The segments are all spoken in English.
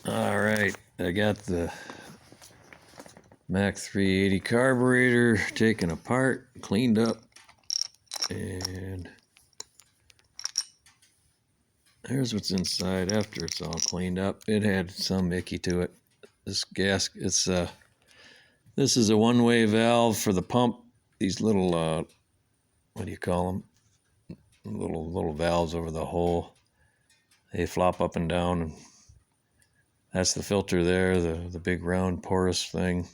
All right, I got the Mac 380 carburetor taken apart, cleaned up, and here's what's inside after it's all cleaned up. It had some icky to it. This gas, this is a one-way valve for the pump. These little, what do you call them? Little valves over the hole. They flop up and down, and that's the filter there, the big round porous thing.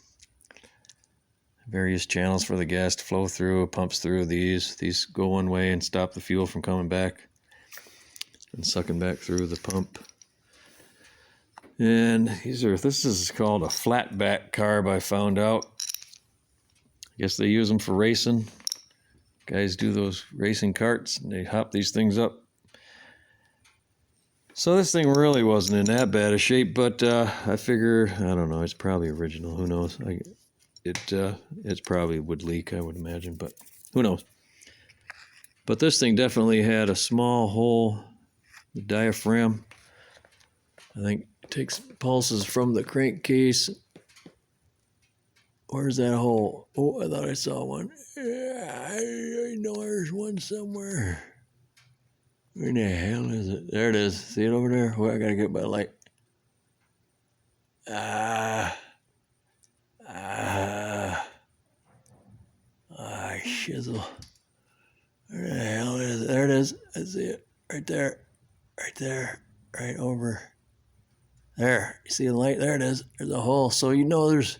Various channels for the gas to flow through. It pumps through these. These go one way and stop the fuel from coming back and sucking back through the pump. And this is called a flatback carb, I found out. I guess they use them for racing. Guys do those racing carts and they hop these things up. So this thing really wasn't in that bad a shape, but I figure, I don't know, it's probably original. Who knows? It probably would leak, I would imagine, but who knows? But this thing definitely had a small hole, the diaphragm. I think it takes pulses from the crankcase. Where's that hole? Oh, I thought I saw one. I know there's one somewhere. Where the hell is it? There it is. See it over there? Well, I gotta get my light. Shizzle. Where the hell is it? There it is. I see it. Right there. Right there. Right over. There. You see the light? There it is. There's a hole. So you know there's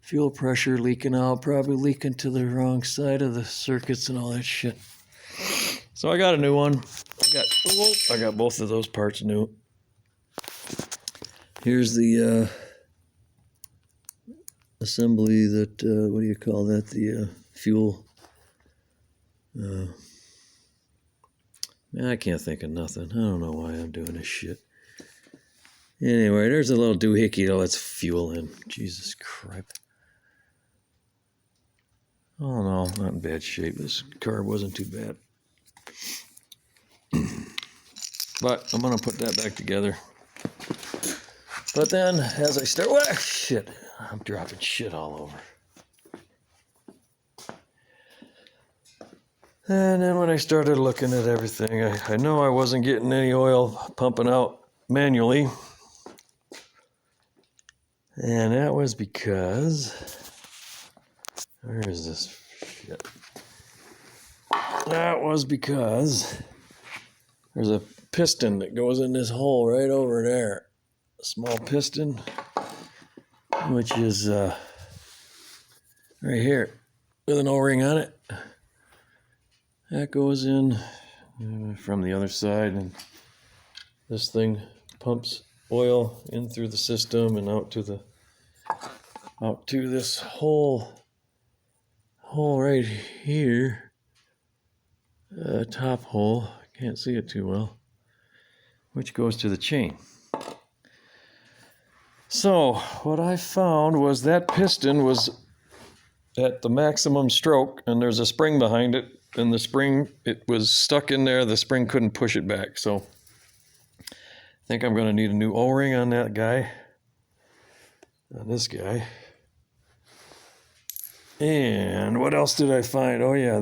fuel pressure leaking out. Probably leaking to the wrong side of the circuits and all that shit. So I got a new one. I got both of those parts new. Here's the assembly that, what do you call that? The fuel. Man, I can't think of nothing. I don't know why I'm doing this shit. Anyway, there's a little doohickey that lets fuel in. Jesus Christ. Oh no, not in bad shape. This carb wasn't too bad. But I'm going to put that back together. But then, as I start... Well, shit. I'm dropping shit all over. And then when I started looking at everything, I know I wasn't getting any oil pumping out manually. And that was because... Where is this shit? That was because there's a piston that goes in this hole right over there. A small piston, which is right here with an O-ring on it. That goes in from the other side, and this thing pumps oil in through the system and out to this hole right here. Top hole. Can't see it too well. Which goes to the chain. So what I found was that piston was at the maximum stroke, and there's a spring behind it, and the spring, it was stuck in there. The spring couldn't push it back. So I think I'm going to need a new O-ring on that guy, on this guy. And what else did I find? Oh yeah,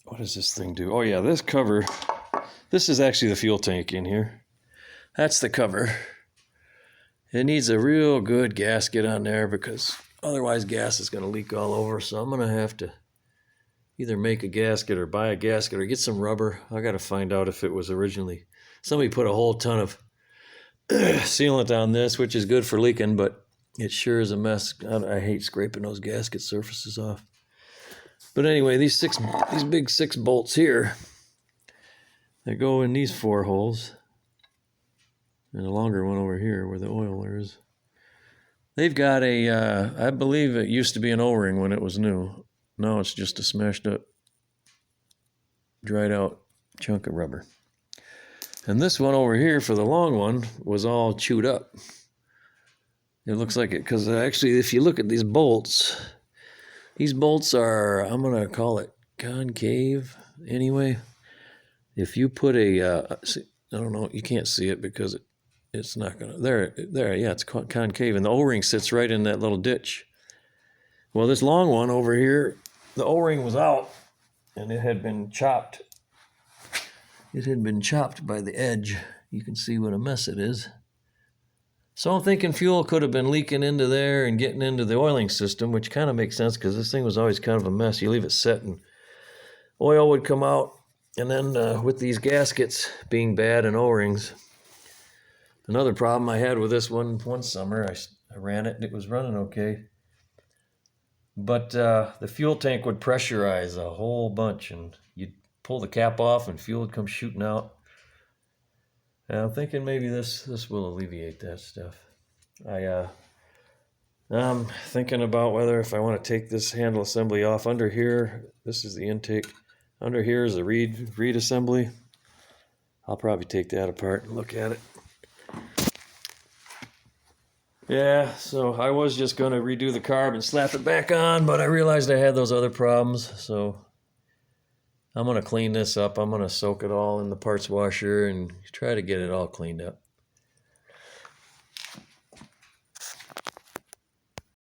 what does this thing do? Oh yeah, this cover, this is actually the fuel tank in here. That's the cover. It needs a real good gasket on there because otherwise gas is going to leak all over. So I'm going to have to either make a gasket or buy a gasket or get some rubber. I got to find out if it was originally, somebody put a whole ton of sealant on this, which is good for leaking, but it sure is a mess. I hate scraping those gasket surfaces off. But anyway, these big 6 bolts here, they go in these 4 holes. And a longer one over here where the oil is. They've got I believe it used to be an O-ring when it was new. Now it's just a smashed up, dried out chunk of rubber. And this one over here for the long one was all chewed up. It looks like it, because actually if you look at these bolts are, I'm going to call it concave anyway. If you put I don't know, you can't see it because it's not gonna, there, yeah, it's concave, and the O-ring sits right in that little ditch. Well, this long one over here, the O-ring was out, and it had been chopped. It had been chopped by the edge. You can see what a mess it is. So I'm thinking fuel could have been leaking into there and getting into the oiling system, which kind of makes sense because this thing was always kind of a mess. You leave it set and oil would come out. And then with these gaskets being bad and O-rings, another problem I had with this one summer, I ran it and it was running okay. But the fuel tank would pressurize a whole bunch, and you'd pull the cap off and fuel would come shooting out. And I'm thinking maybe this will alleviate that stuff. I'm thinking about whether if I want to take this handle assembly off. Under here, this is the intake. Under here is the reed assembly. I'll probably take that apart and look at it. Yeah, so I was just going to redo the carb and slap it back on, but I realized I had those other problems, so I'm going to clean this up. I'm going to soak it all in the parts washer and try to get it all cleaned up.